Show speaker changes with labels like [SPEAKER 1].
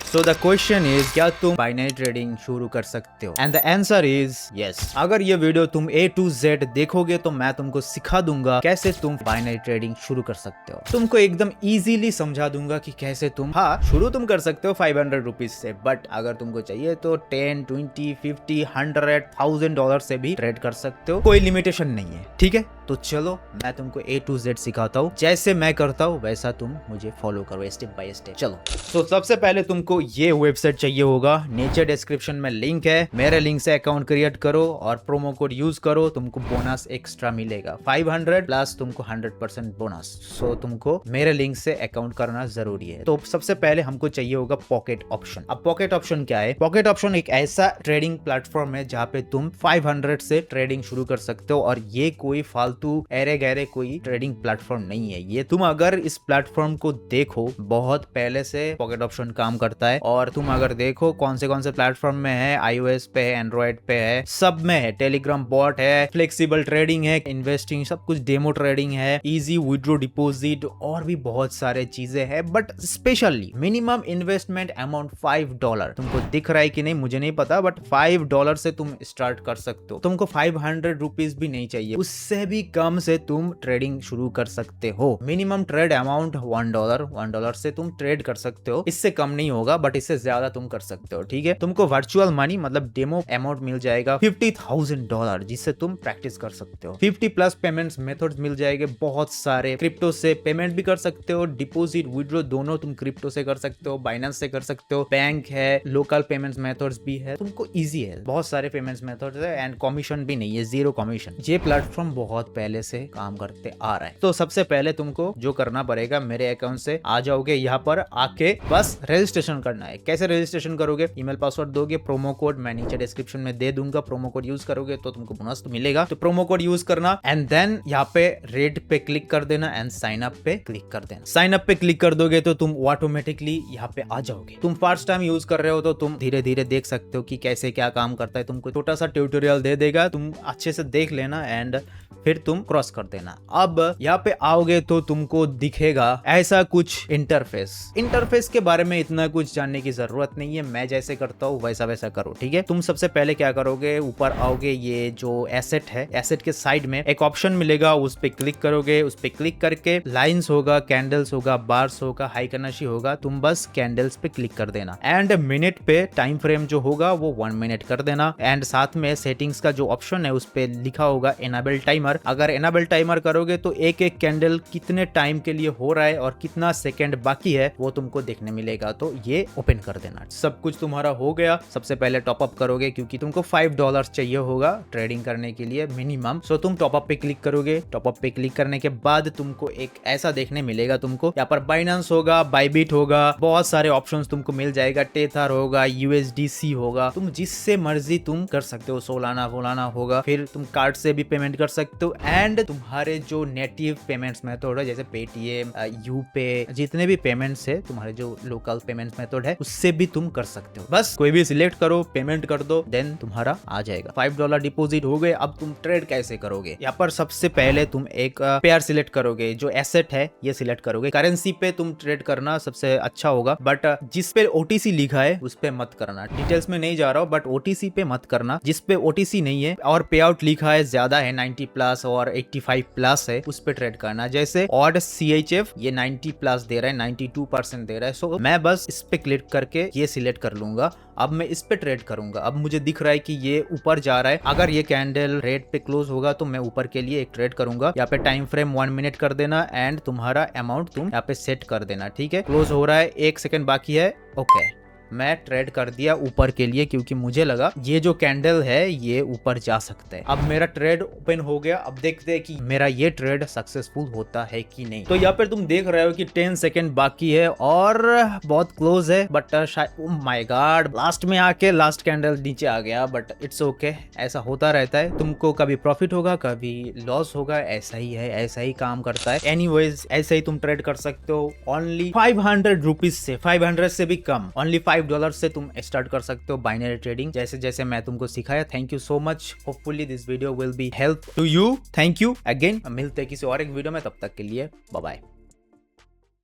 [SPEAKER 1] So the question is, क्या तुम binary trading शुरू कर सकते हो? And the answer is yes. अगर ये वीडियो तुम A to Z देखोगे तो मैं तुमको सिखा दूंगा कैसे तुम बाइनरी ट्रेडिंग शुरू कर सकते हो। तुमको एकदम इजीली समझा दूंगा कि कैसे तुम शुरू तुम कर सकते हो 500 रुपीज से, बट अगर तुमको चाहिए तो 10, 20, 50, 100, $1000 से भी ट्रेड कर सकते हो, कोई लिमिटेशन नहीं है। ठीक है, तो चलो मैं तुमको A to Z सिखाता हूँ, जैसे मैं करता हूँ वैसा तुम मुझे फॉलो करो स्टेप बाय स्टेप। चलो, तो सबसे पहले तुमको ये वेबसाइट चाहिए होगा, नीचे डिस्क्रिप्शन में लिंक है, मेरे लिंक से अकाउंट क्रिएट करो और प्रोमो कोड यूज करो, तुमको बोनस एक्स्ट्रा मिलेगा 500 प्लस तुमको 100% बोनस। सो तुमको मेरे लिंक से अकाउंट करना जरूरी है। तो सबसे पहले हमको चाहिए होगा पॉकेट ऑप्शन। अब पॉकेट ऑप्शन क्या है? पॉकेट ऑप्शन एक ऐसा ट्रेडिंग प्लेटफॉर्म है जहाँ पे तुम 500 से ट्रेडिंग शुरू कर सकते हो, और ये कोई फालतू एरे गहरे कोई ट्रेडिंग प्लेटफॉर्म नहीं है। ये तुम अगर इस प्लेटफॉर्म को देखो, बहुत पहले से पॉकेट ऑप्शन काम करता है, और तुम अगर देखो कौन से प्लेटफॉर्म में है, iOS पे है, एंड्रॉइड पे है, सब में है। टेलीग्राम बॉट है, फ्लेक्सिबल ट्रेडिंग है, इन्वेस्टिंग, सब कुछ, डेमो ट्रेडिंग है, इजी विड्रॉ डिपॉजिट, और भी बहुत सारे चीजें हैं। But specially minimum investment amount $5। तुमको दिख रहा है कि नहीं मुझे नहीं पता, बट $5 से तुम स्टार्ट कर सकते हो। तुमको 500 रुपीज भी नहीं चाहिए, उससे भी कम से तुम ट्रेडिंग शुरू कर सकते हो। मिनिमम ट्रेड अमाउंट $1 से तुम ट्रेड कर सकते हो, इससे कम नहीं होगा, बट इससे ज्यादा तुम कर सकते हो। ठीक है, तुमको वर्चुअल मनी मतलब डेमो अमाउंट मिल जाएगा $50,000, जिससे तुम प्रैक्टिस कर सकते हो। 50 प्लस पेमेंट्स मेथड्स मिल जाएंगे बहुत सारे। क्रिप्टो से पेमेंट भी कर सकते हो, डिपॉजिट विड्रॉ दोनों तुम क्रिप्टो से कर सकते हो, बाइनेंस से कर सकते हो, बैंक है, लोकल पेमेंट्स मेथड्स भी है, तुमको इजी है, बहुत सारे पेमेंट्स मेथड्स है, एंड कमीशन भी नहीं है, 0 कमीशन। ये प्लेटफॉर्म बहुत पहले से काम करते आ रहा है। तो सबसे पहले तुमको जो करना पड़ेगा, मेरे अकाउंट से आ जाओगे, यहाँ पर आके बस रजिस्ट्रेशन करना है। कैसे रजिस्ट्रेशन करोगे? ईमेल पासवर्ड दोगे, प्रोमो कोड मैं नीचे डिस्क्रिप्शन में दे दूंगा, प्रोमो कोड यूज करोगे तो तुमको बोनस तो मिलेगा। तो प्रोमो कोड यूज करना, एंड देन यहाँ पे रेड पे क्लिक कर देना, एंड साइन अप पे क्लिक कर देना। साइन अप पे क्लिक कर दोगे तो तुम ऑटोमेटिकली यहाँ पे आ जाओगे। तुम फर्स्ट टाइम यूज कर रहे हो तो तुम धीरे धीरे देख सकते हो कि कैसे क्या काम करता है। तुमको छोटा सा ट्यूटोरियल दे देगा, तुम अच्छे से देख लेना, एंड फिर तुम क्रॉस कर देना। अब यहाँ पे आओगे तो तुमको दिखेगा ऐसा कुछ इंटरफेस के बारे में इतना कुछ जानने की जरूरत नहीं है, मैं जैसे करता हूँ वैसा करो। ठीक है, तुम सबसे पहले क्या करोगे, ऊपर आओगे, ये जो एसेट है, एसेट के साइड में एक ऑप्शन मिलेगा, उस पे क्लिक करोगे। उस पे क्लिक करके लाइंस होगा, कैंडल्स होगा, बार्स होगा, हाइकनाशी होगा, तुम बस कैंडल्स पे क्लिक कर देना, एंड मिनट पे टाइम फ्रेम जो होगा वो 1 मिनट कर देना, एंड साथ में सेटिंग्स का जो ऑप्शन है उस पे लिखा होगा एनेबल टाइमर। अगर एनेबल टाइमर करोगे तो एक एक कैंडल कितने टाइम के लिए हो रहा है और कितना सेकंड बाकी है वो तुमको देखने मिलेगा, तो ये ओपन कर देना। सब कुछ तुम्हारा हो गया। सबसे पहले टॉप अप करोगे, क्योंकि तुमको $5 चाहिए होगा ट्रेडिंग करने के लिए मिनिमम। सो तुम टॉप अप पे क्लिक करोगे। टॉप अप पे क्लिक करने के बाद तुमको एक ऐसा देखने मिलेगा, तुमको यहाँ पर बाइनेंस होगा, बाइबिट होगा, बहुत सारे ऑप्शंस तुमको मिल जाएगा, टेथर होगा, USDC होगा, तुम जिससे मर्जी तुम कर सकते हो, सोलाना होगा, फिर तुम कार्ड से भी पेमेंट कर सकते हो, एंड तुम्हारे जो नेटिव पेमेंट्स मेथड है जैसे पेटीएम, यूपे, जितने भी पेमेंट्स है, तुम्हारे जो लोकल पेमेंट्स मेथड है उससे भी तुम कर सकते हो। बस कोई भी सिलेक्ट करो, पेमेंट कर दो, देन तुम्हारा आ जाएगा। $5 डिपॉजिट हो गए। अब तुम ट्रेड कैसे करोगे? यहाँ पर सबसे पहले तुम एक पेयर सिलेक्ट करोगे, जो एसेट है ये सिलेक्ट करोगे। करेंसी पे तुम ट्रेड करना सबसे अच्छा होगा, बट जिस पे OTC लिखा है उस पे मत करना। डिटेल्स में नहीं जा रहा हूँ, बट OTC पे मत करना। जिस पे OTC नहीं है और पे आउट लिखा है ज्यादा है, 90 प्लस और 85 प्लस है, उस पे ट्रेड करना। जैसे ऑड CHF ये 90 प्लस दे रहा है, 92% दे रहा है, सो मैं बस इस पे क्लिक करके ये सिलेक्ट कर लूंगा। अब मैं इस पे ट्रेड करूंगा। अब मुझे दिख रहा है कि ये ऊपर जा रहा है, अगर ये कैंडल रेड पे क्लोज होगा तो मैं ऊपर के लिए एक ट्रेड करूंगा। यहाँ पे टाइम फ्रेम 1 मिनट कर देना, एंड तुम्हारा अमाउंट तुम यहाँ पे सेट कर देना। ठीक है, क्लोज हो रहा है, 1 सेकंड बाकी है। ओके, मैं ट्रेड कर दिया ऊपर के लिए, क्योंकि मुझे लगा ये जो कैंडल है ये ऊपर जा सकता है। अब मेरा ट्रेड ओपन हो गया। अब देखते हैं कि मेरा ये ट्रेड सक्सेसफुल होता है कि नहीं। तो यहाँ पर तुम देख रहे हो कि 10 सेकंड बाकी है और बहुत क्लोज है, बट शायद माय गॉड लास्ट में आके लास्ट कैंडल नीचे आ गया, बट इट्स ओके, ऐसा होता रहता है। तुमको कभी प्रॉफिट होगा, कभी लॉस होगा, ऐसा ही है, ऐसा ही काम करता है। एनीवेज ऐसे ही तुम ट्रेड कर सकते हो ओनली 500 रुपीज से, 500 से भी कम, ओनली $5 से तुम स्टार्ट कर सकते हो बाइनरी ट्रेडिंग, जैसे जैसे मैं तुमको सिखाया। Thank you so much, hopefully this video will be help to you. Thank you again. मिलते हैं किसी और एक वीडियो में, तब तक के लिए बाय बाय।